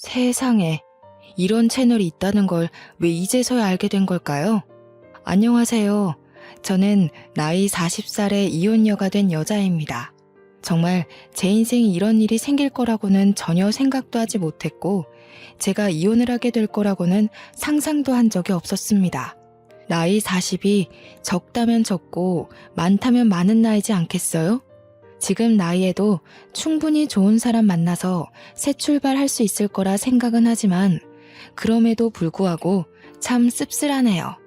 세상에, 이런 채널이 있다는 걸 왜 이제서야 알게 된 걸까요? 안녕하세요. 저는 나이 40살의 이혼녀가 된 여자입니다. 정말 제 인생에 이런 일이 생길 거라고는 전혀 생각도 하지 못했고, 제가 이혼을 하게 될 거라고는 상상도 한 적이 없었습니다. 나이 40이 적다면 적고 많다면 많은 나이지 않겠어요? 지금 나이에도 충분히 좋은 사람 만나서 새 출발할 수 있을 거라 생각은 하지만 그럼에도 불구하고 참 씁쓸하네요.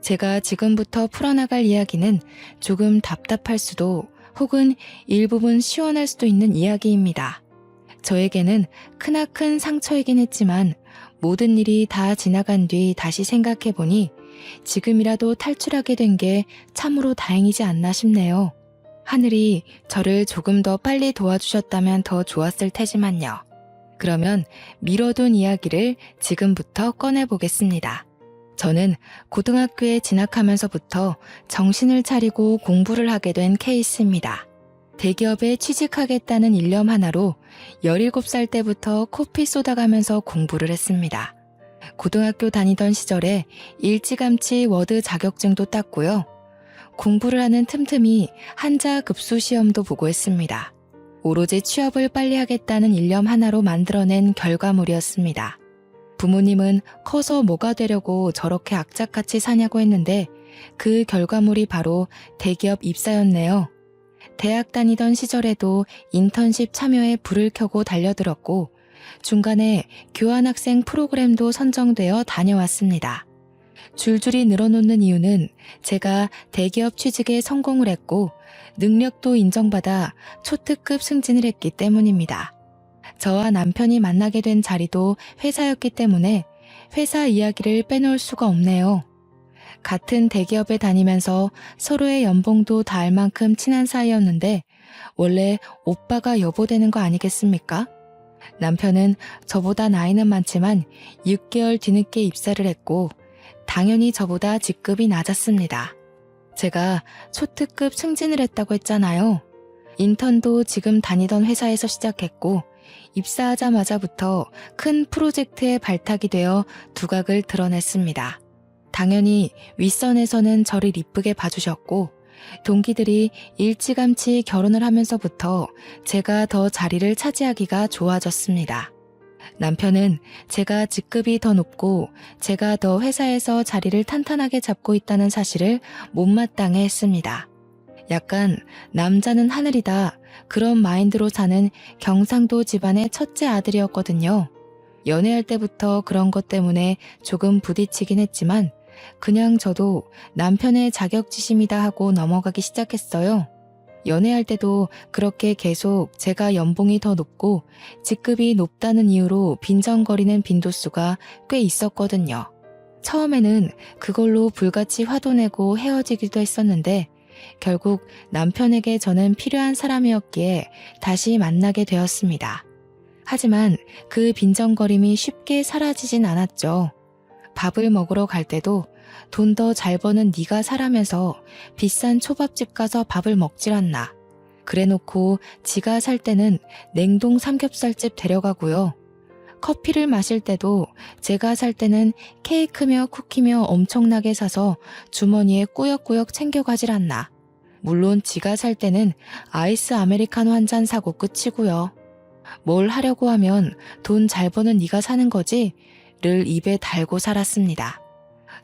제가 지금부터 풀어나갈 이야기는 조금 답답할 수도 혹은 일부분 시원할 수도 있는 이야기입니다. 저에게는 크나큰 상처이긴 했지만 모든 일이 다 지나간 뒤 다시 생각해보니 지금이라도 탈출하게 된 게 참으로 다행이지 않나 싶네요. 하늘이 저를 조금 더 빨리 도와주셨다면 더 좋았을 테지만요. 그러면 미뤄둔 이야기를 지금부터 꺼내보겠습니다. 저는 고등학교에 진학하면서부터 정신을 차리고 공부를 하게 된 케이스입니다. 대기업에 취직하겠다는 일념 하나로 17살 때부터 코피 쏟아가면서 공부를 했습니다. 고등학교 다니던 시절에 일찌감치 워드 자격증도 땄고요. 공부를 하는 틈틈이 한자 급수 시험도 보고 했습니다. 오로지 취업을 빨리 하겠다는 일념 하나로 만들어낸 결과물이었습니다. 부모님은 커서 뭐가 되려고 저렇게 악착같이 사냐고 했는데 그 결과물이 바로 대기업 입사였네요. 대학 다니던 시절에도 인턴십 참여에 불을 켜고 달려들었고 중간에 교환학생 프로그램도 선정되어 다녀왔습니다. 줄줄이 늘어놓는 이유는 제가 대기업 취직에 성공을 했고 능력도 인정받아 초특급 승진을 했기 때문입니다. 저와 남편이 만나게 된 자리도 회사였기 때문에 회사 이야기를 빼놓을 수가 없네요. 같은 대기업에 다니면서 서로의 연봉도 다 알 만큼 친한 사이였는데 원래 오빠가 여보 되는 거 아니겠습니까? 남편은 저보다 나이는 많지만 6개월 뒤늦게 입사를 했고 당연히 저보다 직급이 낮았습니다. 제가 초특급 승진을 했다고 했잖아요. 인턴도 지금 다니던 회사에서 시작했고 입사하자마자부터 큰 프로젝트에 발탁이 되어 두각을 드러냈습니다. 당연히 윗선에서는 저를 이쁘게 봐주셨고 동기들이 일찌감치 결혼을 하면서부터 제가 더 자리를 차지하기가 좋아졌습니다. 남편은 제가 직급이 더 높고 제가 더 회사에서 자리를 탄탄하게 잡고 있다는 사실을 못마땅해 했습니다. 약간 남자는 하늘이다 그런 마인드로 사는 경상도 집안의 첫째 아들이었거든요. 연애할 때부터 그런 것 때문에 조금 부딪히긴 했지만 그냥 저도 남편의 자격지심이다 하고 넘어가기 시작했어요. 연애할 때도 그렇게 계속 제가 연봉이 더 높고 직급이 높다는 이유로 빈정거리는 빈도수가 꽤 있었거든요. 처음에는 그걸로 불같이 화도 내고 헤어지기도 했었는데 결국 남편에게 저는 필요한 사람이었기에 다시 만나게 되었습니다. 하지만 그 빈정거림이 쉽게 사라지진 않았죠. 밥을 먹으러 갈 때도 돈 더 잘 버는 네가 사라면서 비싼 초밥집 가서 밥을 먹질 않나. 그래놓고 지가 살 때는 냉동 삼겹살집 데려가고요. 커피를 마실 때도 제가 살 때는 케이크며 쿠키며 엄청나게 사서 주머니에 꾸역꾸역 챙겨가질 않나. 물론 지가 살 때는 아이스 아메리카노 한 잔 사고 끝이고요. 뭘 하려고 하면 돈 잘 버는 네가 사는 거지? 를 입에 달고 살았습니다.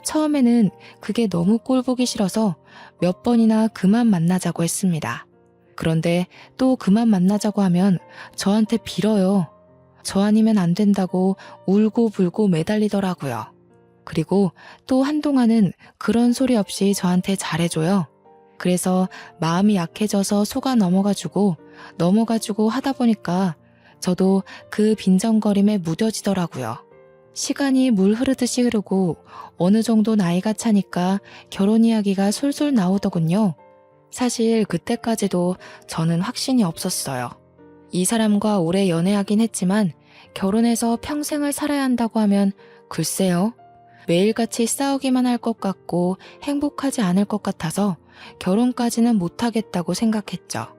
처음에는 그게 너무 꼴보기 싫어서 몇 번이나 그만 만나자고 했습니다. 그런데 또 그만 만나자고 하면 저한테 빌어요. 저 아니면 안 된다고 울고 불고 매달리더라고요. 그리고 또 한동안은 그런 소리 없이 저한테 잘해줘요. 그래서 마음이 약해져서 속아 넘어가지고 하다 보니까 저도 그 빈정거림에 무뎌지더라고요. 시간이 물 흐르듯이 흐르고 어느 정도 나이가 차니까 결혼 이야기가 솔솔 나오더군요. 사실 그때까지도 저는 확신이 없었어요. 이 사람과 오래 연애하긴 했지만 결혼해서 평생을 살아야 한다고 하면 글쎄요. 매일같이 싸우기만 할 것 같고 행복하지 않을 것 같아서 결혼까지는 못하겠다고 생각했죠.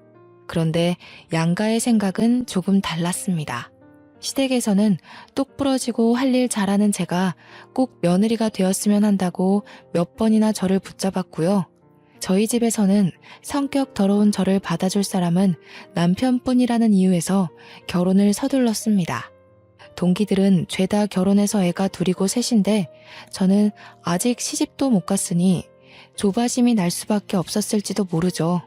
그런데 양가의 생각은 조금 달랐습니다. 시댁에서는 똑 부러지고 할 일 잘하는 제가 꼭 며느리가 되었으면 한다고 몇 번이나 저를 붙잡았고요. 저희 집에서는 성격 더러운 저를 받아줄 사람은 남편뿐이라는 이유에서 결혼을 서둘렀습니다. 동기들은 죄다 결혼해서 애가 둘이고 셋인데 저는 아직 시집도 못 갔으니 조바심이 날 수밖에 없었을지도 모르죠.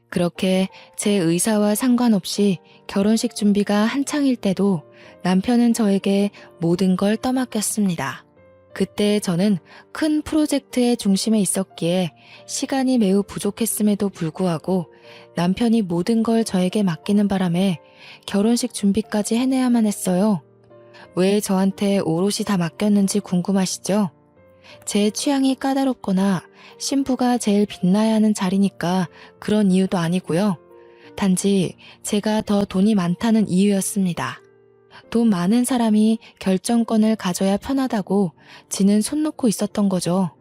그렇게 제 의사와 상관없이 결혼식 준비가 한창일 때도 남편은 저에게 모든 걸 떠맡겼습니다. 그때 저는 큰 프로젝트의 중심에 있었기에 시간이 매우 부족했음에도 불구하고 남편이 모든 걸 저에게 맡기는 바람에 결혼식 준비까지 해내야만 했어요. 왜 저한테 오롯이 다 맡겼는지 궁금하시죠? 제 취향이 까다롭거나 신부가 제일 빛나야 하는 자리니까 그런 이유도 아니고요. 단지 제가 더 돈이 많다는 이유였습니다. 돈 많은 사람이 결정권을 가져야 편하다고 지는 손 놓고 있었던 거죠.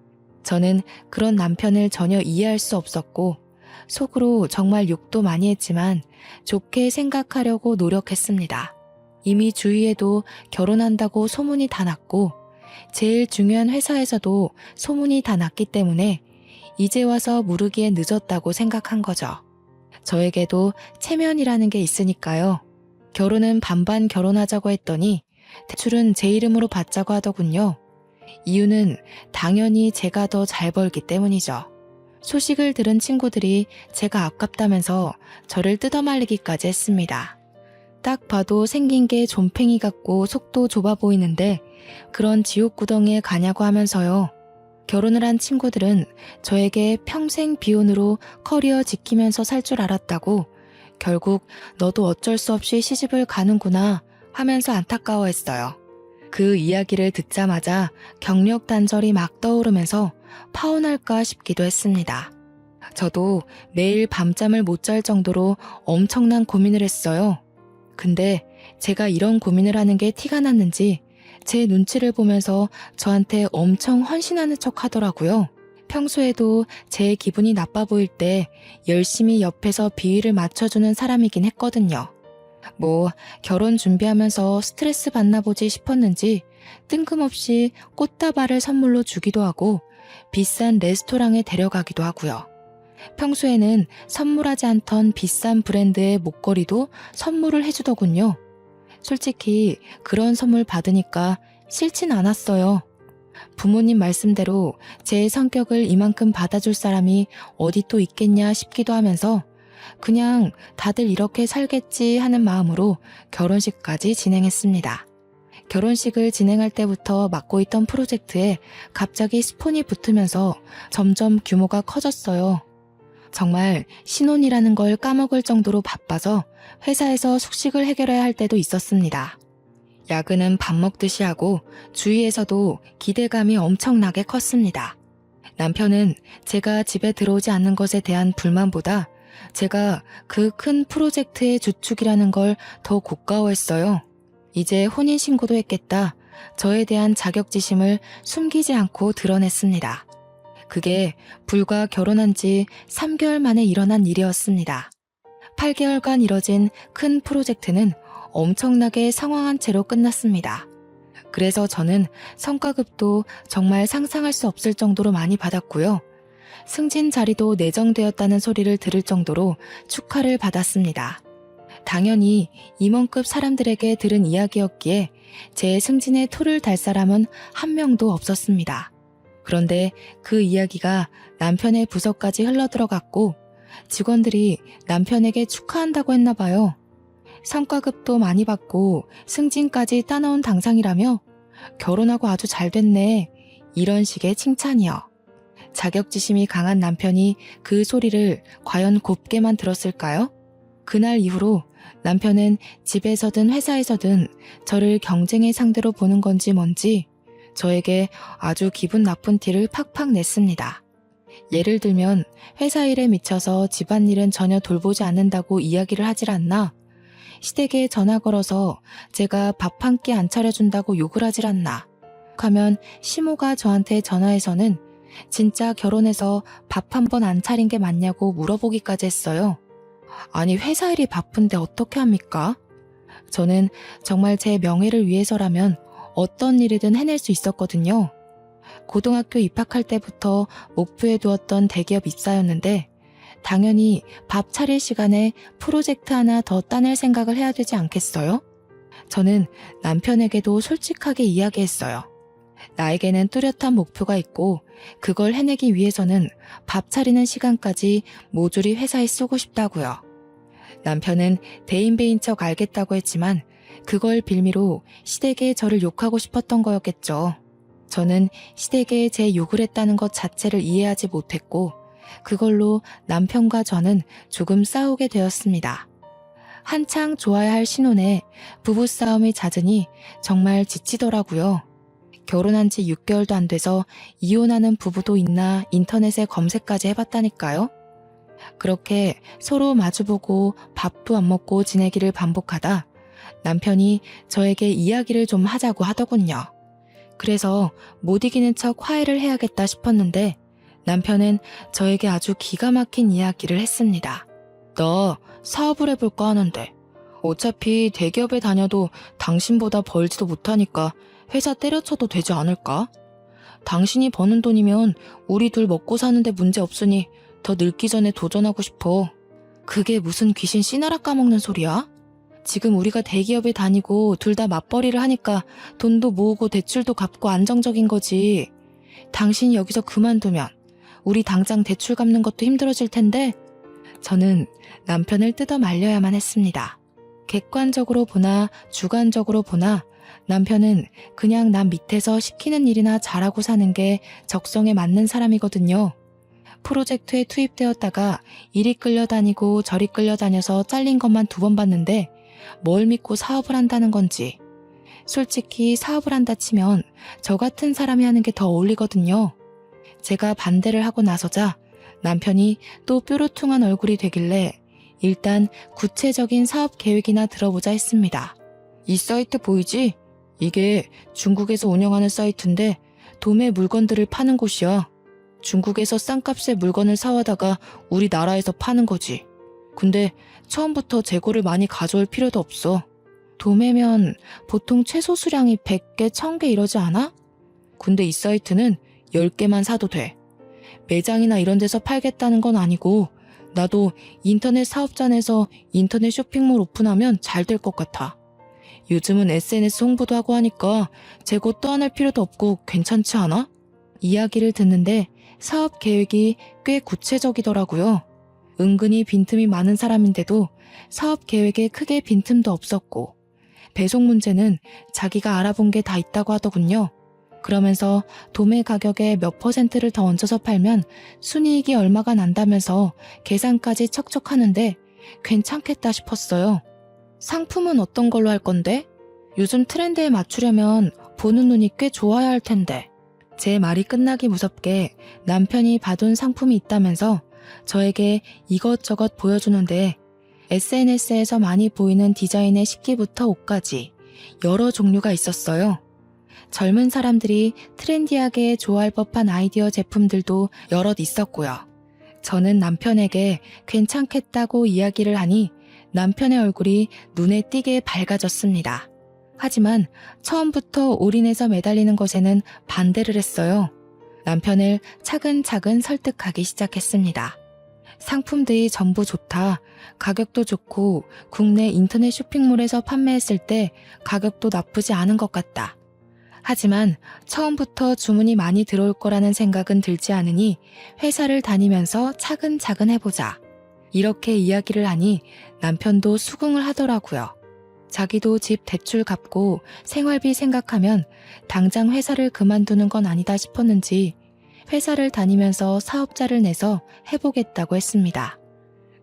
저는 그런 남편을 전혀 이해할 수 없었고 속으로 정말 욕도 많이 했지만 좋게 생각하려고 노력했습니다. 이미 주위에도 결혼한다고 소문이 다 났고 제일 중요한 회사에서도 소문이 다 났기 때문에 이제 와서 무르기에 늦었다고 생각한 거죠. 저에게도 체면이라는 게 있으니까요. 결혼은 반반 결혼하자고 했더니 대출은 제 이름으로 받자고 하더군요. 이유는 당연히 제가 더 잘 벌기 때문이죠. 소식을 들은 친구들이 제가 아깝다면서 저를 뜯어말리기까지 했습니다. 딱 봐도 생긴 게 좀팽이 같고 속도 좁아 보이는데 그런 지옥구덩이에 가냐고 하면서요. 결혼을 한 친구들은 저에게 평생 비혼으로 커리어 지키면서 살 줄 알았다고 결국 너도 어쩔 수 없이 시집을 가는구나 하면서 안타까워했어요. 그 이야기를 듣자마자 경력 단절이 막 떠오르면서 파혼할까 싶기도 했습니다. 저도 매일 밤잠을 못 잘 정도로 엄청난 고민을 했어요. 근데 제가 이런 고민을 하는 게 티가 났는지 제 눈치를 보면서 저한테 엄청 헌신하는 척 하더라고요. 평소에도 제 기분이 나빠 보일 때 열심히 옆에서 비위를 맞춰주는 사람이긴 했거든요. 뭐 결혼 준비하면서 스트레스 받나 보지 싶었는지 뜬금없이 꽃다발을 선물로 주기도 하고 비싼 레스토랑에 데려가기도 하고요. 평소에는 선물하지 않던 비싼 브랜드의 목걸이도 선물을 해주더군요. 솔직히 그런 선물 받으니까 싫진 않았어요. 부모님 말씀대로 제 성격을 이만큼 받아줄 사람이 어디 또 있겠냐 싶기도 하면서 그냥 다들 이렇게 살겠지 하는 마음으로 결혼식까지 진행했습니다. 결혼식을 진행할 때부터 맡고 있던 프로젝트에 갑자기 스폰이 붙으면서 점점 규모가 커졌어요. 정말 신혼이라는 걸 까먹을 정도로 바빠서 회사에서 숙식을 해결해야 할 때도 있었습니다. 야근은 밥 먹듯이 하고 주위에서도 기대감이 엄청나게 컸습니다. 남편은 제가 집에 들어오지 않는 것에 대한 불만보다 제가 그 큰 프로젝트의 주축이라는 걸 더 고가워했어요. 이제 혼인신고도 했겠다. 저에 대한 자격지심을 숨기지 않고 드러냈습니다. 그게 불과 결혼한 지 3개월 만에 일어난 일이었습니다. 8개월간 이뤄진 큰 프로젝트는 엄청나게 상황한 채로 끝났습니다. 그래서 저는 성과급도 정말 상상할 수 없을 정도로 많이 받았고요. 승진 자리도 내정되었다는 소리를 들을 정도로 축하를 받았습니다. 당연히 임원급 사람들에게 들은 이야기였기에 제 승진에 토를 달 사람은 한 명도 없었습니다. 그런데 그 이야기가 남편의 부서까지 흘러들어갔고 직원들이 남편에게 축하한다고 했나 봐요. 성과급도 많이 받고 승진까지 따놓은 당상이라며 결혼하고 아주 잘 됐네. 이런 식의 칭찬이요. 자격지심이 강한 남편이 그 소리를 과연 곱게만 들었을까요? 그날 이후로 남편은 집에서든 회사에서든 저를 경쟁의 상대로 보는 건지 뭔지 저에게 아주 기분 나쁜 티를 팍팍 냈습니다. 예를 들면 회사 일에 미쳐서 집안일은 전혀 돌보지 않는다고 이야기를 하질 않나? 시댁에 전화 걸어서 제가 밥 한 끼 안 차려준다고 욕을 하질 않나? 하면 시모가 저한테 전화해서는 진짜 결혼해서 밥 한 번 안 차린 게 맞냐고 물어보기까지 했어요. 아니 회사 일이 바쁜데 어떻게 합니까? 저는 정말 제 명예를 위해서라면 어떤 일이든 해낼 수 있었거든요. 고등학교 입학할 때부터 목표에 두었던 대기업 입사였는데 당연히 밥 차릴 시간에 프로젝트 하나 더 따낼 생각을 해야 되지 않겠어요? 저는 남편에게도 솔직하게 이야기했어요. 나에게는 뚜렷한 목표가 있고 그걸 해내기 위해서는 밥 차리는 시간까지 모조리 회사에 쓰고 싶다고요. 남편은 대인배인 척 알겠다고 했지만 그걸 빌미로 시댁에 저를 욕하고 싶었던 거였겠죠. 저는 시댁에 제 욕을 했다는 것 자체를 이해하지 못했고 그걸로 남편과 저는 조금 싸우게 되었습니다. 한창 좋아야 할 신혼에 부부싸움이 잦으니 정말 지치더라고요. 결혼한 지 6개월도 안 돼서 이혼하는 부부도 있나 인터넷에 검색까지 해봤다니까요. 그렇게 서로 마주보고 밥도 안 먹고 지내기를 반복하다 남편이 저에게 이야기를 좀 하자고 하더군요. 그래서 못 이기는 척 화해를 해야겠다 싶었는데 남편은 저에게 아주 기가 막힌 이야기를 했습니다. 나 사업을 해볼까 하는데 어차피 대기업에 다녀도 당신보다 벌지도 못하니까 회사 때려쳐도 되지 않을까? 당신이 버는 돈이면 우리 둘 먹고 사는데 문제 없으니 더 늙기 전에 도전하고 싶어. 그게 무슨 귀신 씨나라 까먹는 소리야? 지금 우리가 대기업에 다니고 둘 다 맞벌이를 하니까 돈도 모으고 대출도 갚고 안정적인 거지. 당신이 여기서 그만두면 우리 당장 대출 갚는 것도 힘들어질 텐데 저는 남편을 뜯어 말려야만 했습니다. 객관적으로 보나 주관적으로 보나 남편은 그냥 남 밑에서 시키는 일이나 잘하고 사는 게 적성에 맞는 사람이거든요. 프로젝트에 투입되었다가 이리 끌려다니고 저리 끌려다녀서 잘린 것만 2번 봤는데 뭘 믿고 사업을 한다는 건지. 솔직히 사업을 한다 치면 저 같은 사람이 하는 게 더 어울리거든요. 제가 반대를 하고 나서자 남편이 또 뾰루퉁한 얼굴이 되길래 일단 구체적인 사업 계획이나 들어보자 했습니다. 이 사이트 보이지? 이게 중국에서 운영하는 사이트인데 도매 물건들을 파는 곳이야. 중국에서 싼 값에 물건을 사와다가 우리나라에서 파는 거지. 근데 처음부터 재고를 많이 가져올 필요도 없어. 도매면 보통 최소 수량이 100개, 1000개 이러지 않아? 근데 이 사이트는 10개만 사도 돼. 매장이나 이런 데서 팔겠다는 건 아니고 나도 인터넷 사업자내서 인터넷 쇼핑몰 오픈하면 잘 될 것 같아. 요즘은 SNS 홍보도 하고 하니까 재고 떠안을 필요도 없고 괜찮지 않아? 이야기를 듣는데 사업 계획이 꽤 구체적이더라고요. 은근히 빈틈이 많은 사람인데도 사업 계획에 크게 빈틈도 없었고 배송 문제는 자기가 알아본 게 다 있다고 하더군요. 그러면서 도매 가격에 몇 %를 더 얹어서 팔면 순이익이 얼마가 난다면서 계산까지 척척 하는데 괜찮겠다 싶었어요. 상품은 어떤 걸로 할 건데? 요즘 트렌드에 맞추려면 보는 눈이 꽤 좋아야 할 텐데. 제 말이 끝나기 무섭게 남편이 봐둔 상품이 있다면서 저에게 이것저것 보여주는데 SNS에서 많이 보이는 디자인의 식기부터 옷까지 여러 종류가 있었어요. 젊은 사람들이 트렌디하게 좋아할 법한 아이디어 제품들도 여럿 있었고요. 저는 남편에게 괜찮겠다고 이야기를 하니 남편의 얼굴이 눈에 띄게 밝아졌습니다. 하지만 처음부터 올인해서 매달리는 것에는 반대를 했어요. 남편을 차근차근 설득하기 시작했습니다. 상품들이 전부 좋다. 가격도 좋고 국내 인터넷 쇼핑몰에서 판매했을 때 가격도 나쁘지 않은 것 같다. 하지만 처음부터 주문이 많이 들어올 거라는 생각은 들지 않으니 회사를 다니면서 차근차근 해보자. 이렇게 이야기를 하니 남편도 수긍을 하더라고요. 자기도 집 대출 갚고 생활비 생각하면 당장 회사를 그만두는 건 아니다 싶었는지 회사를 다니면서 사업자를 내서 해보겠다고 했습니다.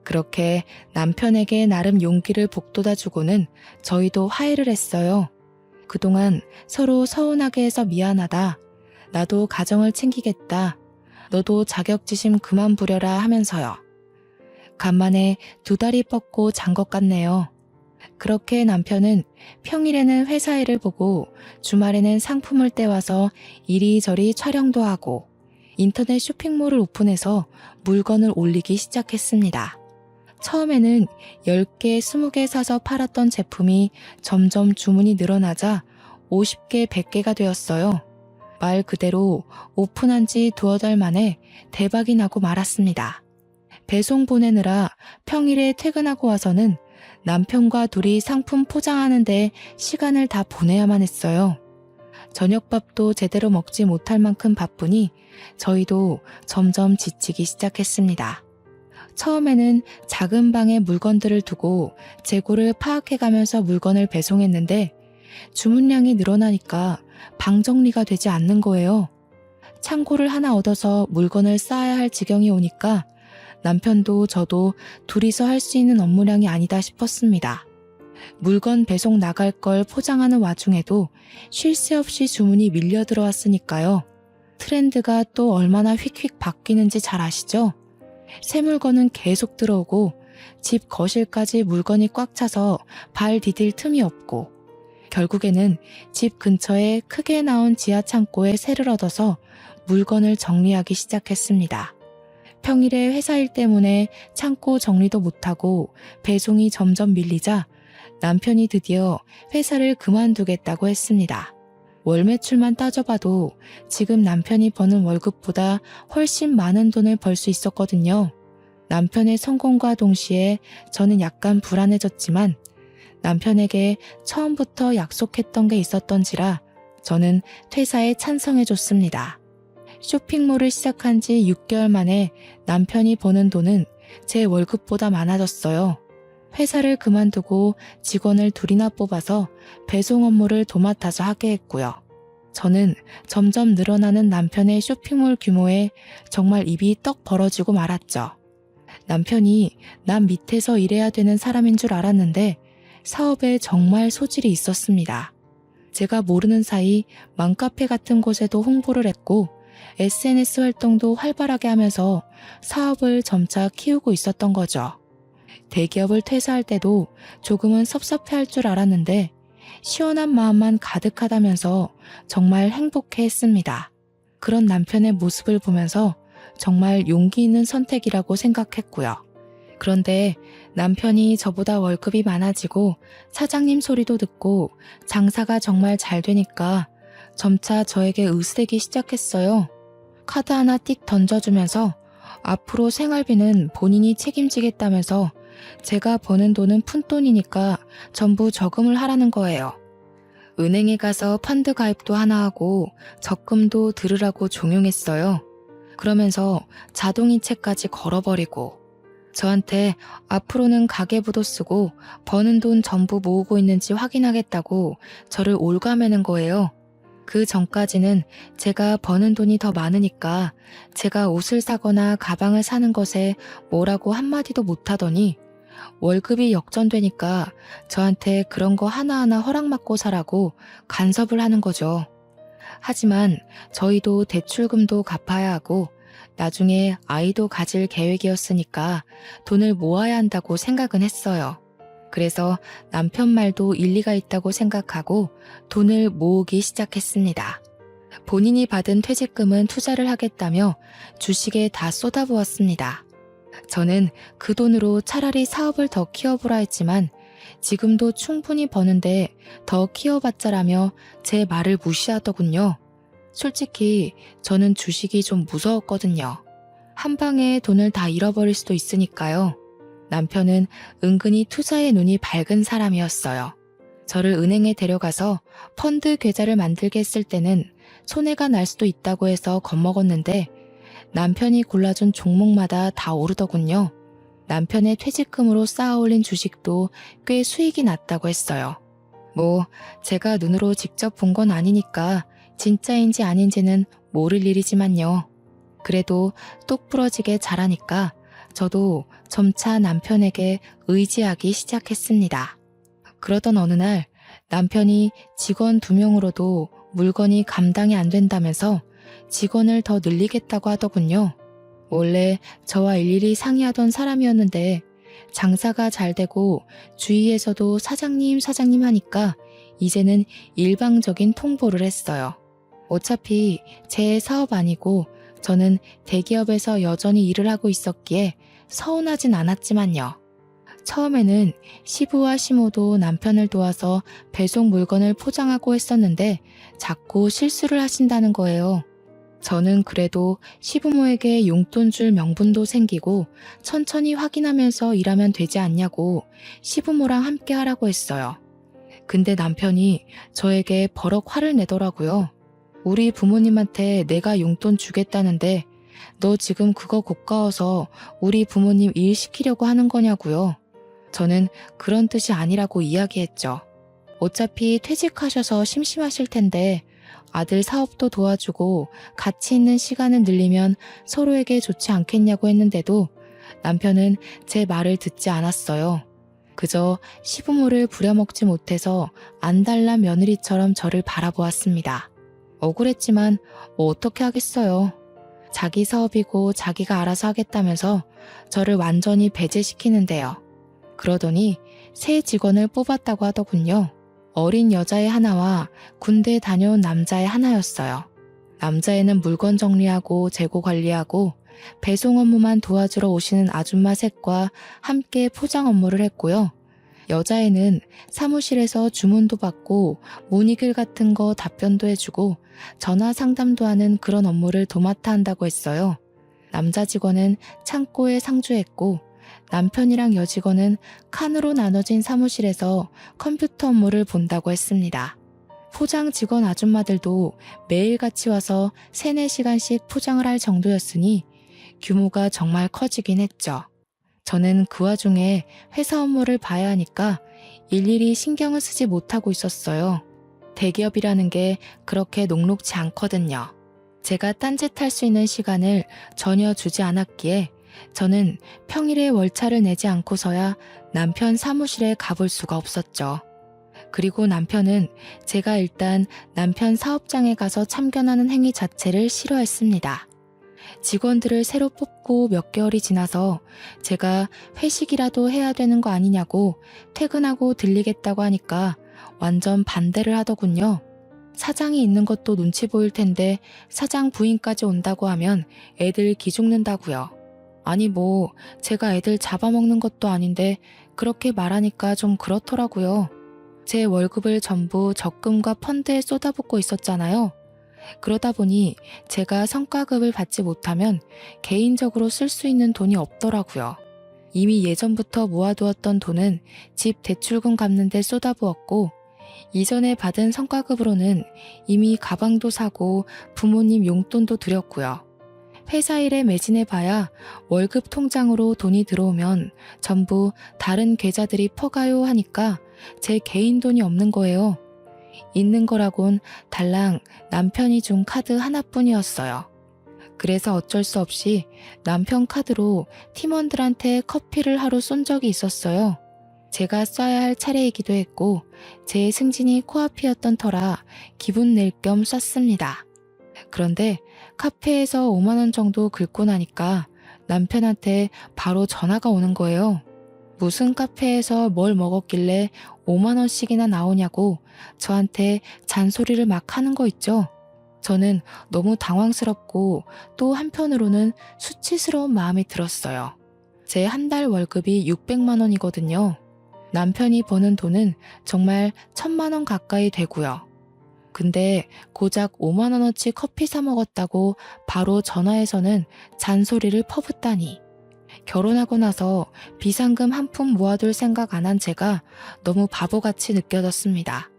그렇게 남편에게 나름 용기를 북돋아주고는 저희도 화해를 했어요. 그동안 서로 서운하게 해서 미안하다. 나도 가정을 챙기겠다. 너도 자격지심 그만 부려라 하면서요. 간만에 2다리 뻗고 잔 것 같네요. 그렇게 남편은 평일에는 회사 일을 보고 주말에는 상품을 떼와서 이리저리 촬영도 하고 인터넷 쇼핑몰을 오픈해서 물건을 올리기 시작했습니다. 처음에는 10개, 20개 사서 팔았던 제품이 점점 주문이 늘어나자 50개, 100개가 되었어요. 말 그대로 오픈한 지 두어 달 만에 대박이 나고 말았습니다. 배송 보내느라 평일에 퇴근하고 와서는 남편과 둘이 상품 포장하는데 시간을 다 보내야만 했어요. 저녁밥도 제대로 먹지 못할 만큼 바쁘니 저희도 점점 지치기 시작했습니다. 처음에는 작은 방에 물건들을 두고 재고를 파악해가면서 물건을 배송했는데 주문량이 늘어나니까 방 정리가 되지 않는 거예요. 창고를 하나 얻어서 물건을 쌓아야 할 지경이 오니까 남편도 저도 둘이서 할 수 있는 업무량이 아니다 싶었습니다. 물건 배송 나갈 걸 포장하는 와중에도 쉴 새 없이 주문이 밀려 들어왔으니까요. 트렌드가 또 얼마나 휙휙 바뀌는지 잘 아시죠? 새 물건은 계속 들어오고 집 거실까지 물건이 꽉 차서 발 디딜 틈이 없고 결국에는 집 근처에 크게 나온 지하 창고에 새를 얻어서 물건을 정리하기 시작했습니다. 평일에 회사 일 때문에 창고 정리도 못하고 배송이 점점 밀리자 남편이 드디어 회사를 그만두겠다고 했습니다. 월 매출만 따져봐도 지금 남편이 버는 월급보다 훨씬 많은 돈을 벌 수 있었거든요. 남편의 성공과 동시에 저는 약간 불안해졌지만 남편에게 처음부터 약속했던 게 있었던지라 저는 퇴사에 찬성해줬습니다. 쇼핑몰을 시작한 지 6개월 만에 남편이 버는 돈은 제 월급보다 많아졌어요. 회사를 그만두고 직원을 둘이나 뽑아서 배송 업무를 도맡아서 하게 했고요. 저는 점점 늘어나는 남편의 쇼핑몰 규모에 정말 입이 떡 벌어지고 말았죠. 남편이 남 밑에서 일해야 되는 사람인 줄 알았는데 사업에 정말 소질이 있었습니다. 제가 모르는 사이 맘카페 같은 곳에도 홍보를 했고 SNS 활동도 활발하게 하면서 사업을 점차 키우고 있었던 거죠. 대기업을 퇴사할 때도 조금은 섭섭해할 줄 알았는데 시원한 마음만 가득하다면서 정말 행복해했습니다. 그런 남편의 모습을 보면서 정말 용기 있는 선택이라고 생각했고요. 그런데 남편이 저보다 월급이 많아지고 사장님 소리도 듣고 장사가 정말 잘 되니까 점차 저에게 의스대기 시작했어요. 카드 하나 띡 던져주면서 앞으로 생활비는 본인이 책임지겠다면서 제가 버는 돈은 푼돈이니까 전부 저금을 하라는 거예요. 은행에 가서 펀드 가입도 하나 하고 적금도 들으라고 종용했어요. 그러면서 자동이체까지 걸어버리고 저한테 앞으로는 가계부도 쓰고 버는 돈 전부 모으고 있는지 확인하겠다고 저를 올가매는 거예요. 그 전까지는 제가 버는 돈이 더 많으니까 제가 옷을 사거나 가방을 사는 것에 뭐라고 한마디도 못하더니 월급이 역전되니까 저한테 그런 거 하나하나 허락받고 사라고 간섭을 하는 거죠. 하지만 저희도 대출금도 갚아야 하고 나중에 아이도 가질 계획이었으니까 돈을 모아야 한다고 생각은 했어요. 그래서 남편 말도 일리가 있다고 생각하고 돈을 모으기 시작했습니다. 본인이 받은 퇴직금은 투자를 하겠다며 주식에 다 쏟아부었습니다. 저는 그 돈으로 차라리 사업을 더 키워보라 했지만 지금도 충분히 버는데 더 키워봤자라며 제 말을 무시하더군요. 솔직히 저는 주식이 좀 무서웠거든요. 한 방에 돈을 다 잃어버릴 수도 있으니까요. 남편은 은근히 투자에 눈이 밝은 사람이었어요. 저를 은행에 데려가서 펀드 계좌를 만들게 했을 때는 손해가 날 수도 있다고 해서 겁먹었는데 남편이 골라준 종목마다 다 오르더군요. 남편의 퇴직금으로 쌓아올린 주식도 꽤 수익이 났다고 했어요. 제가 눈으로 직접 본 건 아니니까 진짜인지 아닌지는 모를 일이지만요. 그래도 똑부러지게 잘하니까 저도 점차 남편에게 의지하기 시작했습니다. 그러던 어느 날 남편이 직원 2명으로도 물건이 감당이 안 된다면서 직원을 더 늘리겠다고 하더군요. 원래 저와 일일이 상의하던 사람이었는데 장사가 잘 되고 주위에서도 사장님 하니까 이제는 일방적인 통보를 했어요. 어차피 제 사업 아니고 저는 대기업에서 여전히 일을 하고 있었기에 서운하진 않았지만요. 처음에는 시부와 시모도 남편을 도와서 배송 물건을 포장하고 했었는데 자꾸 실수를 하신다는 거예요. 저는 그래도 시부모에게 용돈 줄 명분도 생기고 천천히 확인하면서 일하면 되지 않냐고 시부모랑 함께 하라고 했어요. 근데 남편이 저에게 버럭 화를 내더라고요. 우리 부모님한테 내가 용돈 주겠다는데 너 지금 그거 고가워서 우리 부모님 일 시키려고 하는 거냐고요. 저는 그런 뜻이 아니라고 이야기했죠. 어차피 퇴직하셔서 심심하실 텐데 아들 사업도 도와주고 같이 있는 시간을 늘리면 서로에게 좋지 않겠냐고 했는데도 남편은 제 말을 듣지 않았어요. 그저 시부모를 부려먹지 못해서 안달난 며느리처럼 저를 바라보았습니다. 억울했지만 뭐 어떻게 하겠어요. 자기 사업이고 자기가 알아서 하겠다면서 저를 완전히 배제시키는데요. 그러더니 새 직원을 뽑았다고 하더군요. 어린 여자의 하나와 군대 다녀온 남자의 하나였어요. 남자애는 물건 정리하고 재고 관리하고 배송 업무만 도와주러 오시는 아줌마 셋과 함께 포장 업무를 했고요. 여자애는 사무실에서 주문도 받고 문의글 같은 거 답변도 해주고 전화 상담도 하는 그런 업무를 도맡아 한다고 했어요. 남자 직원은 창고에 상주했고 남편이랑 여직원은 칸으로 나눠진 사무실에서 컴퓨터 업무를 본다고 했습니다. 포장 직원 아줌마들도 매일같이 와서 3, 4시간씩 포장을 할 정도였으니 규모가 정말 커지긴 했죠. 저는 그 와중에 회사 업무를 봐야 하니까 일일이 신경을 쓰지 못하고 있었어요. 대기업이라는 게 그렇게 녹록지 않거든요. 제가 딴짓할 수 있는 시간을 전혀 주지 않았기에 저는 평일에 월차를 내지 않고서야 남편 사무실에 가볼 수가 없었죠. 그리고 남편은 제가 일단 남편 사업장에 가서 참견하는 행위 자체를 싫어했습니다. 직원들을 새로 뽑고 몇 개월이 지나서 제가 회식이라도 해야 되는 거 아니냐고 퇴근하고 들리겠다고 하니까 완전 반대를 하더군요. 사장이 있는 것도 눈치 보일 텐데 사장 부인까지 온다고 하면 애들 기죽는다고요. 아니 뭐 제가 애들 잡아먹는 것도 아닌데 그렇게 말하니까 좀 그렇더라고요. 제 월급을 전부 적금과 펀드에 쏟아붓고 있었잖아요. 그러다 보니 제가 성과급을 받지 못하면 개인적으로 쓸 수 있는 돈이 없더라고요. 이미 예전부터 모아두었던 돈은 집 대출금 갚는 데 쏟아부었고 이전에 받은 성과급으로는 이미 가방도 사고 부모님 용돈도 드렸고요. 회사 일에 매진해봐야 월급 통장으로 돈이 들어오면 전부 다른 계좌들이 퍼가요 하니까 제 개인 돈이 없는 거예요. 있는 거라곤 달랑 남편이 준 카드 하나뿐이었어요. 그래서 어쩔 수 없이 남편 카드로 팀원들한테 커피를 하루 쏜 적이 있었어요. 제가 써야 할 차례이기도 했고 제 승진이 코앞이었던 터라 기분 낼 겸 썼습니다. 그런데 카페에서 5만 원 정도 긁고 나니까 남편한테 바로 전화가 오는 거예요. 무슨 카페에서 뭘 먹었길래 5만 원씩이나 나오냐고 저한테 잔소리를 막 하는 거 있죠. 저는 너무 당황스럽고 또 한편으로는 수치스러운 마음이 들었어요. 제 한 달 월급이 600만 원이거든요. 남편이 버는 돈은 정말 1000만 원 가까이 되고요. 근데 고작 5만 원어치 커피 사 먹었다고 바로 전화해서는 잔소리를 퍼붓다니. 결혼하고 나서 비상금 한 푼 모아둘 생각 안 한 제가 너무 바보같이 느껴졌습니다.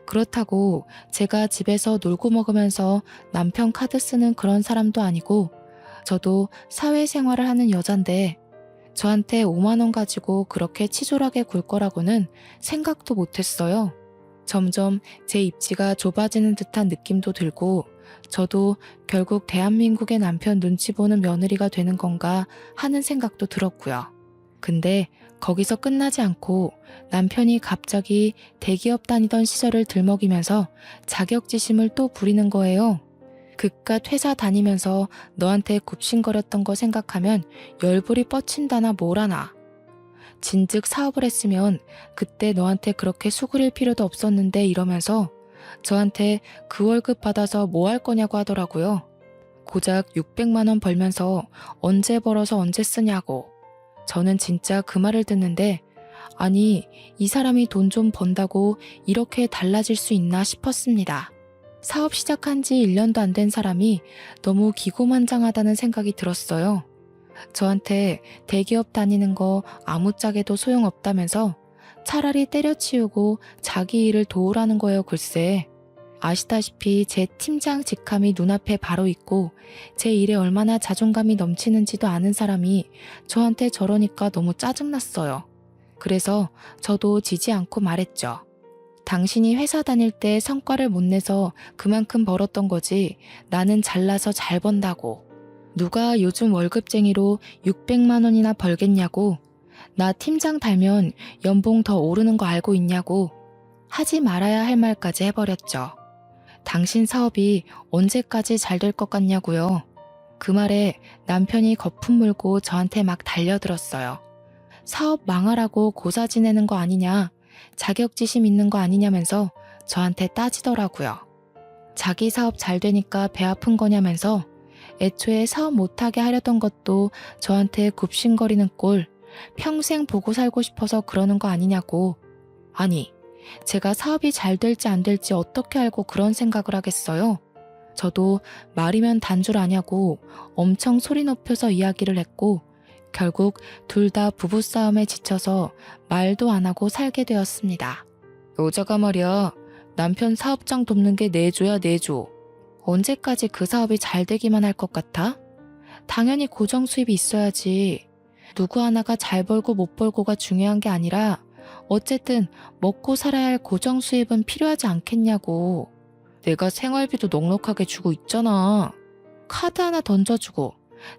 그렇다고 제가 집에서 놀고 먹으면서 남편 카드 쓰는 그런 사람도 아니고 저도 사회생활을 하는 여잔데 저한테 5만 원 가지고 그렇게 치졸하게 굴 거라고는 생각도 못했어요. 점점 제 입지가 좁아지는 듯한 느낌도 들고 저도 결국 대한민국의 남편 눈치 보는 며느리가 되는 건가 하는 생각도 들었고요. 근데 거기서 끝나지 않고 남편이 갑자기 대기업 다니던 시절을 들먹이면서 자격지심을 또 부리는 거예요. 그깟 회사 다니면서 너한테 굽신거렸던 거 생각하면 열불이 뻗친다나 뭐라나. 진즉 사업을 했으면 그때 너한테 그렇게 수그릴 필요도 없었는데 이러면서 저한테 그 월급 받아서 뭐 할 거냐고 하더라고요. 고작 600만 원 벌면서 언제 벌어서 언제 쓰냐고. 저는 진짜 그 말을 듣는데 아니, 이 사람이 돈 좀 번다고 이렇게 달라질 수 있나 싶었습니다. 사업 시작한 지 1년도 안 된 사람이 너무 기고만장하다는 생각이 들었어요. 저한테 대기업 다니는 거 아무짝에도 소용없다면서 차라리 때려치우고 자기 일을 도우라는 거예요, 글쎄. 아시다시피 제 팀장 직함이 눈앞에 바로 있고 제 일에 얼마나 자존감이 넘치는지도 아는 사람이 저한테 저러니까 너무 짜증났어요. 그래서 저도 지지 않고 말했죠. 당신이 회사 다닐 때 성과를 못 내서 그만큼 벌었던 거지 나는 잘나서 잘 번다고. 누가 요즘 월급쟁이로 600만 원이나 벌겠냐고. 나 팀장 달면 연봉 더 오르는 거 알고 있냐고. 하지 말아야 할 말까지 해버렸죠. 당신 사업이 언제까지 잘 될 것 같냐고요. 그 말에 남편이 거품 물고 저한테 막 달려들었어요. 사업 망하라고 고사 지내는 거 아니냐, 자격지심 있는 거 아니냐면서 저한테 따지더라고요. 자기 사업 잘 되니까 배 아픈 거냐면서 애초에 사업 못하게 하려던 것도 저한테 굽신거리는 꼴, 평생 보고 살고 싶어서 그러는 거 아니냐고. 아니, 제가 사업이 잘 될지 안 될지 어떻게 알고 그런 생각을 하겠어요? 저도 말이면 단줄 아냐고 엄청 소리 높여서 이야기를 했고 결국 둘 다 부부싸움에 지쳐서 말도 안 하고 살게 되었습니다. 여자가 말이야, 남편 사업장 돕는 게 내조야 내조. 언제까지 그 사업이 잘 되기만 할 것 같아? 당연히 고정 수입이 있어야지. 누구 하나가 잘 벌고 못 벌고가 중요한 게 아니라 어쨌든 먹고 살아야 할 고정 수입은 필요하지 않겠냐고. 내가 생활비도 넉넉하게 주고 있잖아. 카드 하나 던져주고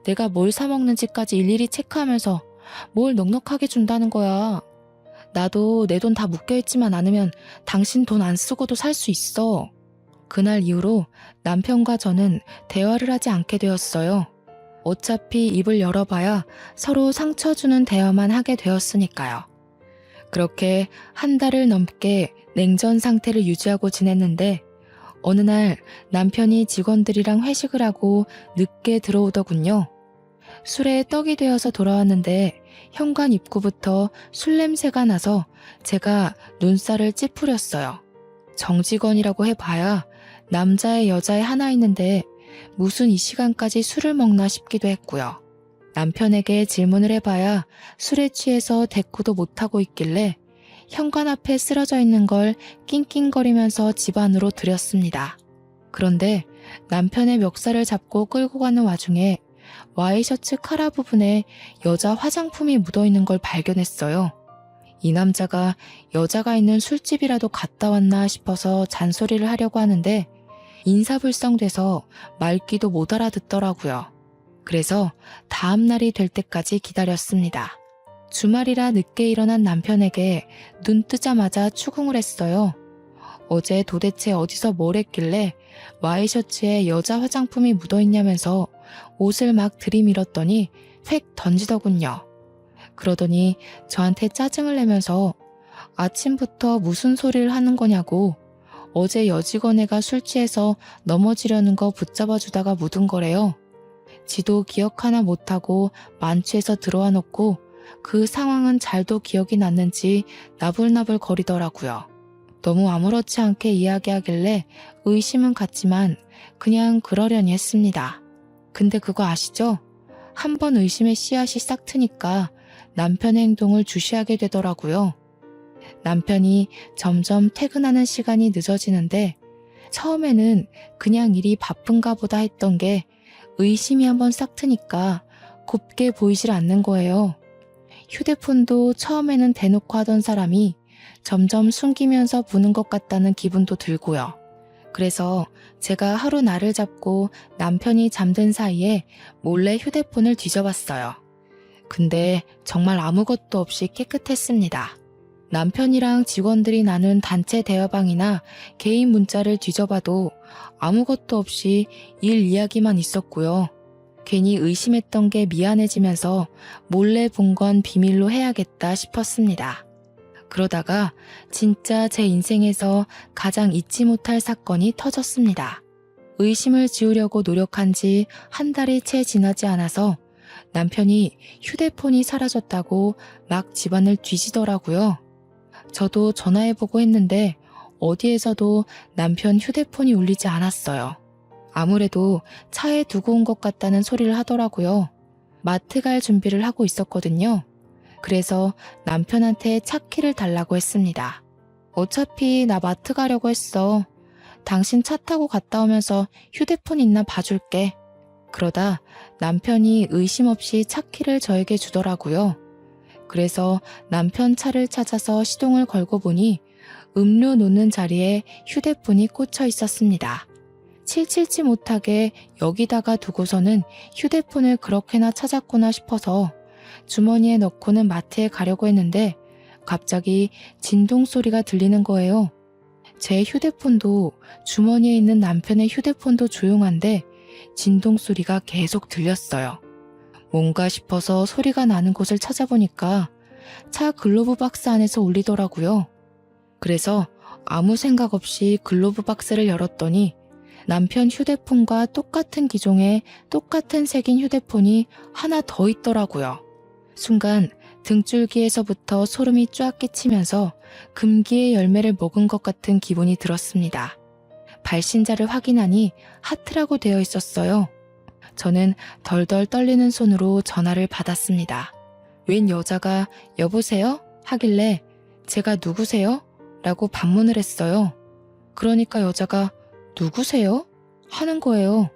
내가 뭘 사 먹는지까지 일일이 체크하면서 뭘 넉넉하게 준다는 거야. 나도 내 돈 다 묶여있지만 않으면 당신 돈 안 쓰고도 살 수 있어. 그날 이후로 남편과 저는 대화를 하지 않게 되었어요. 어차피 입을 열어봐야 서로 상처 주는 대화만 하게 되었으니까요. 그렇게 한 달을 넘게 냉전 상태를 유지하고 지냈는데 어느 날 남편이 직원들이랑 회식을 하고 늦게 들어오더군요. 술에 떡이 되어서 돌아왔는데 현관 입구부터 술 냄새가 나서 제가 눈살을 찌푸렸어요. 정직원이라고 해봐야 남자의 여자의 하나 있는데 무슨 이 시간까지 술을 먹나 싶기도 했고요. 남편에게 질문을 해봐야 술에 취해서 대꾸도 못하고 있길래 현관 앞에 쓰러져 있는 걸 낑낑거리면서 집 안으로 들였습니다. 그런데 남편의 멱살을 잡고 끌고 가는 와중에 와이셔츠 카라 부분에 여자 화장품이 묻어있는 걸 발견했어요. 이 남자가 여자가 있는 술집이라도 갔다 왔나 싶어서 잔소리를 하려고 하는데 인사불성돼서 말귀도 못 알아듣더라고요. 그래서 다음 날이 될 때까지 기다렸습니다. 주말이라 늦게 일어난 남편에게 눈 뜨자마자 추궁을 했어요. 어제 도대체 어디서 뭘 했길래 와이셔츠에 여자 화장품이 묻어있냐면서 옷을 막 들이밀었더니 획 던지더군요. 그러더니 저한테 짜증을 내면서 아침부터 무슨 소리를 하는 거냐고 어제 여직원 애가 술 취해서 넘어지려는 거 붙잡아 주다가 묻은 거래요. 지도 기억 하나 못하고 만취해서 들어와 놓고 그 상황은 잘도 기억이 났는지 나불나불 거리더라고요. 너무 아무렇지 않게 이야기하길래 의심은 갔지만 그냥 그러려니 했습니다. 근데 그거 아시죠? 한번 의심의 씨앗이 싹 트니까 남편의 행동을 주시하게 되더라고요. 남편이 점점 퇴근하는 시간이 늦어지는데 처음에는 그냥 일이 바쁜가 보다 했던 게 의심이 한번 싹 트니까 곱게 보이질 않는 거예요. 휴대폰도 처음에는 대놓고 하던 사람이 점점 숨기면서 보는 것 같다는 기분도 들고요. 그래서 제가 하루 날을 잡고 남편이 잠든 사이에 몰래 휴대폰을 뒤져봤어요. 근데 정말 아무것도 없이 깨끗했습니다. 남편이랑 직원들이 나눈 단체 대화방이나 개인 문자를 뒤져봐도 아무것도 없이 일 이야기만 있었고요. 괜히 의심했던 게 미안해지면서 몰래 본 건 비밀로 해야겠다 싶었습니다. 그러다가 진짜 제 인생에서 가장 잊지 못할 사건이 터졌습니다. 의심을 지우려고 노력한 지 한 달이 채 지나지 않아서 남편이 휴대폰이 사라졌다고 막 집안을 뒤지더라고요. 저도 전화해보고 했는데 어디에서도 남편 휴대폰이 울리지 않았어요. 아무래도 차에 두고 온 것 같다는 소리를 하더라고요. 마트 갈 준비를 하고 있었거든요. 그래서 남편한테 차 키를 달라고 했습니다. 어차피 나 마트 가려고 했어. 당신 차 타고 갔다 오면서 휴대폰 있나 봐줄게. 그러다 남편이 의심 없이 차 키를 저에게 주더라고요. 그래서 남편 차를 찾아서 시동을 걸고 보니 음료 놓는 자리에 휴대폰이 꽂혀 있었습니다. 칠칠치 못하게 여기다가 두고서는 휴대폰을 그렇게나 찾았구나 싶어서 주머니에 넣고는 마트에 가려고 했는데 갑자기 진동 소리가 들리는 거예요. 제 휴대폰도 주머니에 있는 남편의 휴대폰도 조용한데 진동 소리가 계속 들렸어요. 뭔가 싶어서 소리가 나는 곳을 찾아보니까 차 글로브 박스 안에서 울리더라고요. 그래서 아무 생각 없이 글로브 박스를 열었더니 남편 휴대폰과 똑같은 기종의 똑같은 색인 휴대폰이 하나 더 있더라고요. 순간 등줄기에서부터 소름이 쫙 끼치면서 금기의 열매를 먹은 것 같은 기분이 들었습니다. 발신자를 확인하니 하트라고 되어 있었어요. 저는 덜덜 떨리는 손으로 전화를 받았습니다. 웬 여자가 여보세요? 하길래 제가 누구세요? 라고 반문을 했어요. 그러니까 여자가 누구세요? 하는 거예요.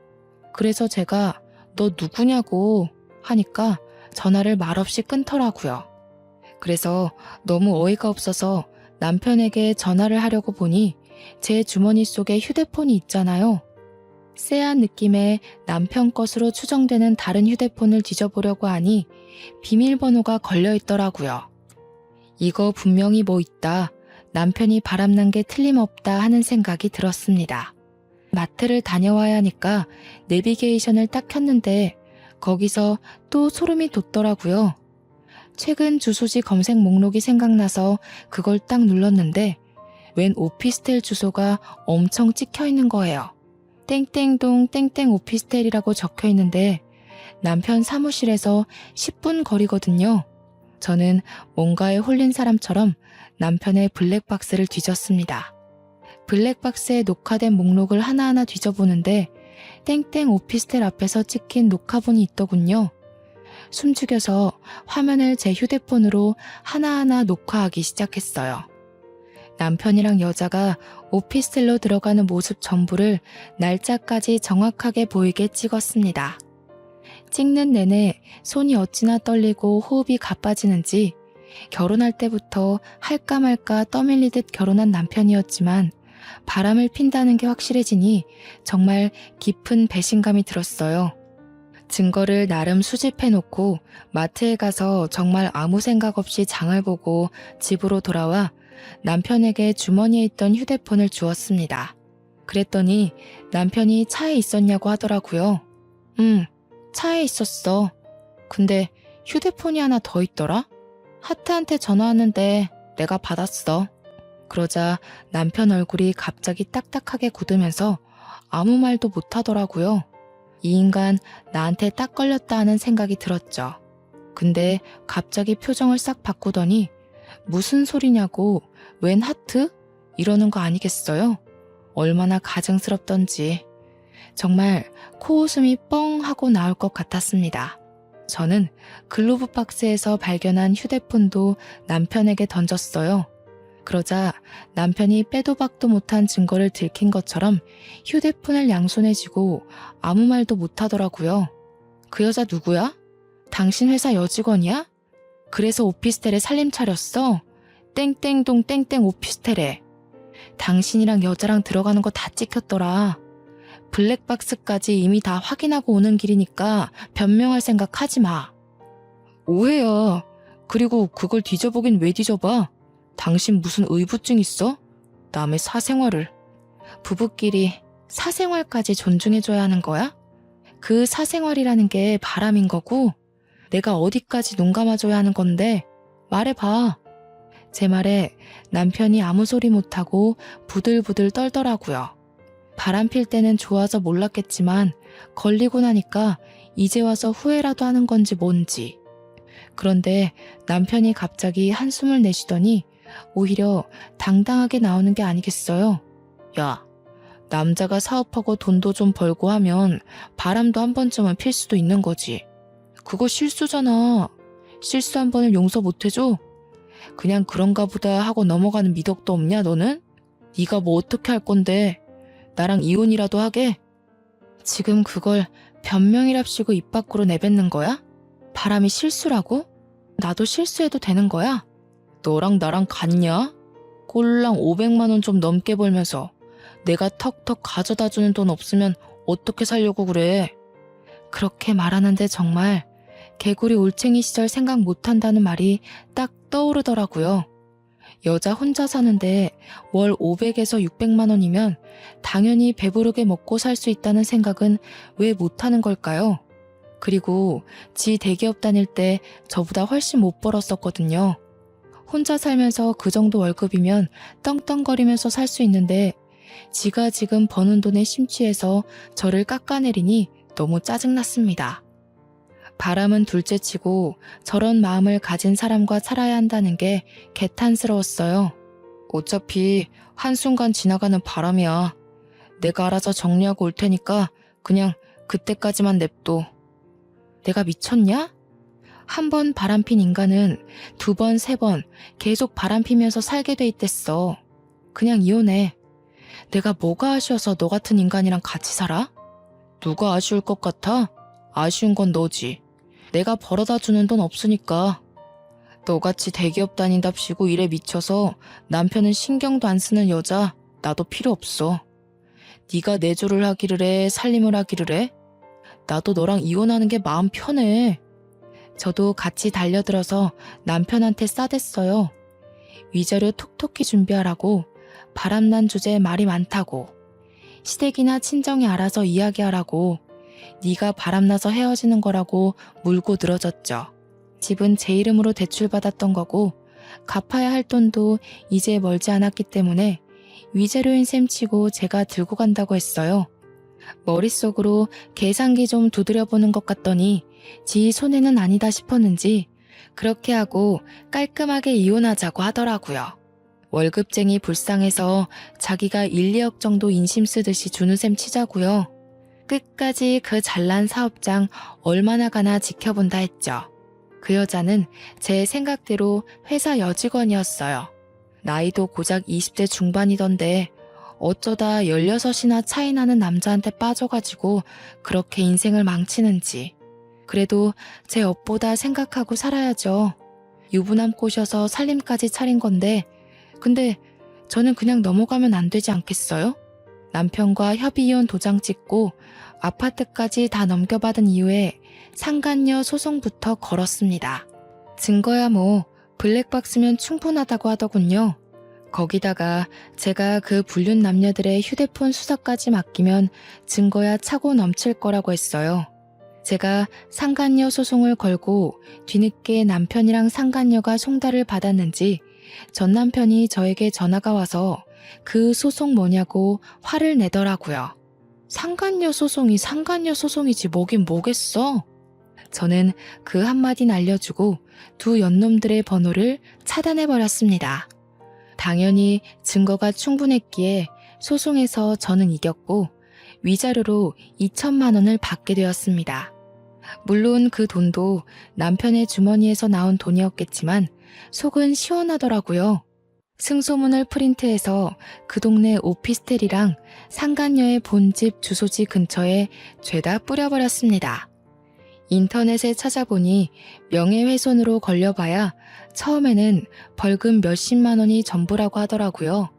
그래서 제가 너 누구냐고 하니까 전화를 말없이 끊더라고요. 그래서 너무 어이가 없어서 남편에게 전화를 하려고 보니 제 주머니 속에 휴대폰이 있잖아요. 쎄한 느낌의 남편 것으로 추정되는 다른 휴대폰을 뒤져보려고 하니 비밀번호가 걸려 있더라고요. 이거 분명히 뭐 있다. 남편이 바람난 게 틀림없다 하는 생각이 들었습니다. 마트를 다녀와야 하니까 내비게이션을 딱 켰는데 거기서 또 소름이 돋더라고요. 최근 주소지 검색 목록이 생각나서 그걸 딱 눌렀는데 웬 오피스텔 주소가 엄청 찍혀 있는 거예요. 땡땡동 땡땡 오피스텔이라고 적혀 있는데 남편 사무실에서 10분 거리거든요. 저는 뭔가에 홀린 사람처럼 남편의 블랙박스를 뒤졌습니다. 블랙박스에 녹화된 목록을 하나하나 뒤져보는데 땡땡 오피스텔 앞에서 찍힌 녹화본이 있더군요. 숨죽여서 화면을 제 휴대폰으로 하나하나 녹화하기 시작했어요. 남편이랑 여자가 오피스텔로 들어가는 모습 전부를 날짜까지 정확하게 보이게 찍었습니다. 찍는 내내 손이 어찌나 떨리고 호흡이 가빠지는지 결혼할 때부터 할까 말까 떠밀리듯 결혼한 남편이었지만 바람을 핀다는 게 확실해지니 정말 깊은 배신감이 들었어요. 증거를 나름 수집해놓고 마트에 가서 정말 아무 생각 없이 장을 보고 집으로 돌아와 남편에게 주머니에 있던 휴대폰을 주었습니다. 그랬더니 남편이 차에 있었냐고 하더라고요. 차에 있었어. 근데 휴대폰이 하나 더 있더라? 하트한테 전화 왔는데 내가 받았어. 그러자 남편 얼굴이 갑자기 딱딱하게 굳으면서 아무 말도 못하더라고요. 이 인간 나한테 딱 걸렸다 하는 생각이 들었죠. 근데 갑자기 표정을 싹 바꾸더니 무슨 소리냐고 웬 하트? 이러는 거 아니겠어요? 얼마나 가증스럽던지. 정말 코웃음이 뻥 하고 나올 것 같았습니다. 저는 글로브 박스에서 발견한 휴대폰도 남편에게 던졌어요. 그러자 남편이 빼도 박도 못한 증거를 들킨 것처럼 휴대폰을 양손에 쥐고 아무 말도 못하더라고요. 그 여자 누구야? 당신 회사 여직원이야? 그래서 오피스텔에 살림 차렸어? 땡땡동 땡땡 오피스텔에. 당신이랑 여자랑 들어가는 거 다 찍혔더라. 블랙박스까지 이미 다 확인하고 오는 길이니까 변명할 생각 하지 마. 오해야. 그리고 그걸 뒤져보긴 왜 뒤져봐? 당신 무슨 의부증 있어? 남의 사생활을. 부부끼리 사생활까지 존중해줘야 하는 거야? 그 사생활이라는 게 바람인 거고 내가 어디까지 눈 감아줘야 하는 건데 말해봐. 제 말에 남편이 아무 소리 못하고 부들부들 떨더라고요. 바람 필 때는 좋아서 몰랐겠지만 걸리고 나니까 이제 와서 후회라도 하는 건지 뭔지. 그런데 남편이 갑자기 한숨을 내쉬더니 오히려 당당하게 나오는 게 아니겠어요? 야, 남자가 사업하고 돈도 좀 벌고 하면 바람도 한 번쯤은 필 수도 있는 거지. 그거 실수잖아. 실수 한 번을 용서 못 해줘? 그냥 그런가 보다 하고 넘어가는 미덕도 없냐 너는? 네가 뭐 어떻게 할 건데? 나랑 이혼이라도 하게? 지금 그걸 변명이랍시고 입 밖으로 내뱉는 거야? 바람이 실수라고? 나도 실수해도 되는 거야? 너랑 나랑 같냐? 꼴랑 500만 원 좀 넘게 벌면서 내가 턱턱 가져다주는 돈 없으면 어떻게 살려고 그래? 그렇게 말하는데 정말 개구리 올챙이 시절 생각 못한다는 말이 딱 떠오르더라고요. 여자 혼자 사는데 월 500에서 600만 원이면 당연히 배부르게 먹고 살 수 있다는 생각은 왜 못하는 걸까요? 그리고 지 대기업 다닐 때 저보다 훨씬 못 벌었었거든요. 혼자 살면서 그 정도 월급이면 떵떵거리면서 살 수 있는데 지가 지금 버는 돈에 심취해서 저를 깎아내리니 너무 짜증났습니다. 바람은 둘째치고 저런 마음을 가진 사람과 살아야 한다는 게 개탄스러웠어요. 어차피 한순간 지나가는 바람이야. 내가 알아서 정리하고 올 테니까 그냥 그때까지만 냅둬. 내가 미쳤냐? 한 번 바람핀 인간은 두 번, 세 번 계속 바람피면서 살게 돼 있댔어. 그냥 이혼해. 내가 뭐가 아쉬워서 너 같은 인간이랑 같이 살아? 누가 아쉬울 것 같아? 아쉬운 건 너지. 내가 벌어다 주는 돈 없으니까. 너같이 대기업 다닌답시고 일에 미쳐서 남편은 신경도 안 쓰는 여자 나도 필요 없어. 네가 내조를 하기를 해, 살림을 하기를 해? 나도 너랑 이혼하는 게 마음 편해. 저도 같이 달려들어서 남편한테 싸댔어요. 위자료 톡톡히 준비하라고, 바람난 주제에 말이 많다고, 시댁이나 친정이 알아서 이야기하라고, 네가 바람나서 헤어지는 거라고 물고 늘어졌죠. 집은 제 이름으로 대출받았던 거고 갚아야 할 돈도 이제 멀지 않았기 때문에 위자료인 셈 치고 제가 들고 간다고 했어요. 머릿속으로 계산기 좀 두드려보는 것 같더니 지 손해는 아니다 싶었는지 그렇게 하고 깔끔하게 이혼하자고 하더라고요. 월급쟁이 불쌍해서 자기가 1, 2억 정도 인심 쓰듯이 주는 셈 치자고요. 끝까지 그 잘난 사업장 얼마나 가나 지켜본다 했죠. 그 여자는 제 생각대로 회사 여직원이었어요. 나이도 고작 20대 중반이던데 어쩌다 16이나 차이 나는 남자한테 빠져가지고 그렇게 인생을 망치는지. 그래도 제 업보다 생각하고 살아야죠. 유부남 꼬셔서 살림까지 차린 건데 근데 저는 그냥 넘어가면 안 되지 않겠어요? 남편과 협의이혼 도장 찍고 아파트까지 다 넘겨받은 이후에 상간녀 소송부터 걸었습니다. 증거야 뭐 블랙박스면 충분하다고 하더군요. 거기다가 제가 그 불륜 남녀들의 휴대폰 수사까지 맡기면 증거야 차고 넘칠 거라고 했어요. 제가 상간녀 소송을 걸고 뒤늦게 남편이랑 상간녀가 송달을 받았는지 전 남편이 저에게 전화가 와서 그 소송 뭐냐고 화를 내더라고요. 상간녀 소송이 상간녀 소송이지 뭐긴 뭐겠어. 저는 그 한마디는 알려주고 두 연놈들의 번호를 차단해버렸습니다. 당연히 증거가 충분했기에 소송에서 저는 이겼고 위자료로 2천만 원을 받게 되었습니다. 물론 그 돈도 남편의 주머니에서 나온 돈이었겠지만 속은 시원하더라고요. 승소문을 프린트해서 그 동네 오피스텔이랑 상간녀의 본집 주소지 근처에 죄다 뿌려버렸습니다. 인터넷에 찾아보니 명예훼손으로 걸려봐야 처음에는 벌금 몇십만 원이 전부라고 하더라고요.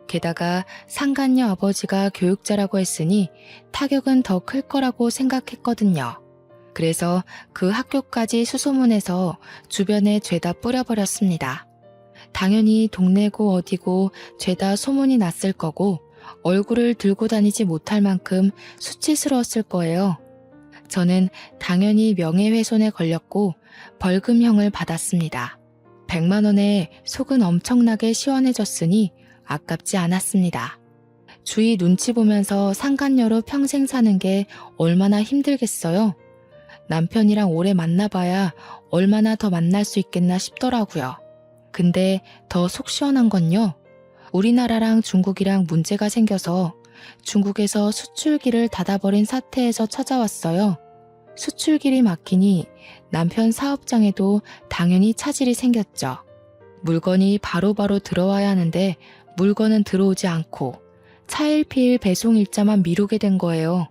게다가 상간녀 아버지가 교육자라고 했으니 타격은 더 클 거라고 생각했거든요. 그래서 그 학교까지 수소문해서 주변에 죄다 뿌려버렸습니다. 당연히 동네고 어디고 죄다 소문이 났을 거고 얼굴을 들고 다니지 못할 만큼 수치스러웠을 거예요. 저는 당연히 명예훼손에 걸렸고 벌금형을 받았습니다. 100만 원에 속은 엄청나게 시원해졌으니 아깝지 않았습니다. 주위 눈치 보면서 상간녀로 평생 사는 게 얼마나 힘들겠어요. 남편이랑 오래 만나봐야 얼마나 더 만날 수 있겠나 싶더라고요. 근데 더 속 시원한 건요. 우리나라랑 중국이랑 문제가 생겨서 중국에서 수출기를 닫아버린 사태에서 찾아왔어요. 수출길이 막히니 남편 사업장에도 당연히 차질이 생겼죠. 물건이 바로바로 들어와야 하는데 물건은 들어오지 않고 차일피일 배송 일자만 미루게 된 거예요.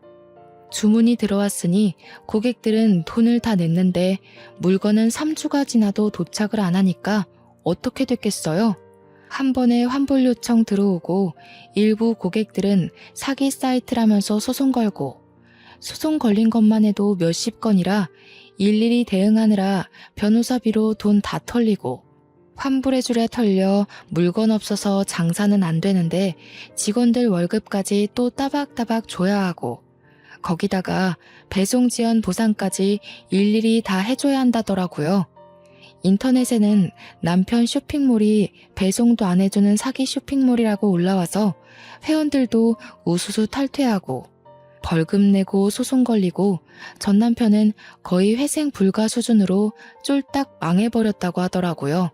주문이 들어왔으니 고객들은 돈을 다 냈는데 물건은 3주가 지나도 도착을 안 하니까 어떻게 됐겠어요? 한 번에 환불 요청 들어오고 일부 고객들은 사기 사이트라면서 소송 걸고 소송 걸린 것만 해도 몇십 건이라 일일이 대응하느라 변호사비로 돈 다 털리고 환불해주랴 털려 물건 없어서 장사는 안 되는데 직원들 월급까지 또 따박따박 줘야 하고 거기다가 배송 지연 보상까지 일일이 다 해줘야 한다더라고요. 인터넷에는 남편 쇼핑몰이 배송도 안 해주는 사기 쇼핑몰이라고 올라와서 회원들도 우수수 탈퇴하고 벌금 내고 소송 걸리고 전 남편은 거의 회생 불가 수준으로 쫄딱 망해버렸다고 하더라고요.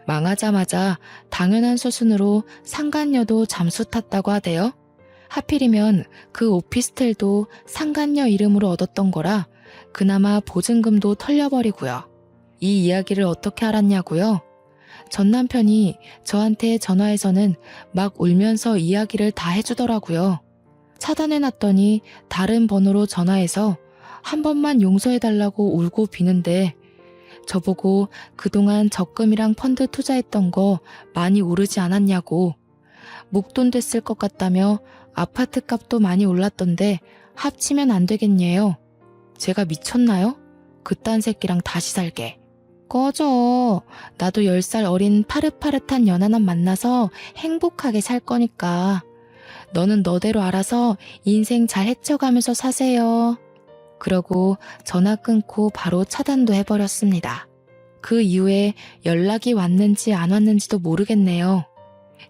망하자마자 당연한 수순으로 상간녀도 잠수 탔다고 하대요. 하필이면 그 오피스텔도 상간녀 이름으로 얻었던 거라 그나마 보증금도 털려버리고요. 이 이야기를 어떻게 알았냐고요? 전 남편이 저한테 전화해서는 막 울면서 이야기를 다 해주더라고요. 차단해놨더니 다른 번호로 전화해서 한 번만 용서해달라고 울고 비는데 저보고 그동안 적금이랑 펀드 투자했던 거 많이 오르지 않았냐고 목돈 됐을 것 같다며 아파트 값도 많이 올랐던데 합치면 안 되겠냐요. 제가 미쳤나요? 그딴 새끼랑 다시 살게. 꺼져. 나도 10살 어린 파릇파릇한 연하남 만나서 행복하게 살 거니까. 너는 너대로 알아서 인생 잘 헤쳐가면서 사세요. 그러고 전화 끊고 바로 차단도 해버렸습니다. 그 이후에 연락이 왔는지 안 왔는지도 모르겠네요.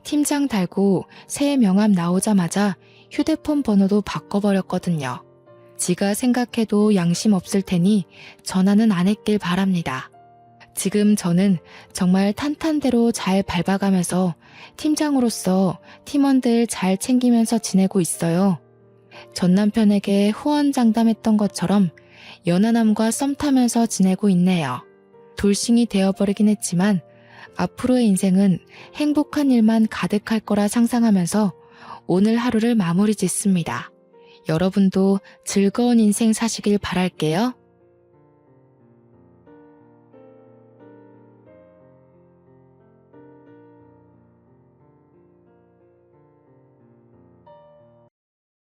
팀장 달고 새 명함 나오자마자 휴대폰 번호도 바꿔버렸거든요. 지가 생각해도 양심 없을 테니 전화는 안 했길 바랍니다. 지금 저는 정말 탄탄대로 잘 밟아가면서 팀장으로서 팀원들 잘 챙기면서 지내고 있어요. 전 남편에게 후원장담했던 것처럼 연하남과 썸 타면서 지내고 있네요. 돌싱이 되어버리긴 했지만 앞으로의 인생은 행복한 일만 가득할 거라 상상하면서 오늘 하루를 마무리 짓습니다. 여러분도 즐거운 인생 사시길 바랄게요.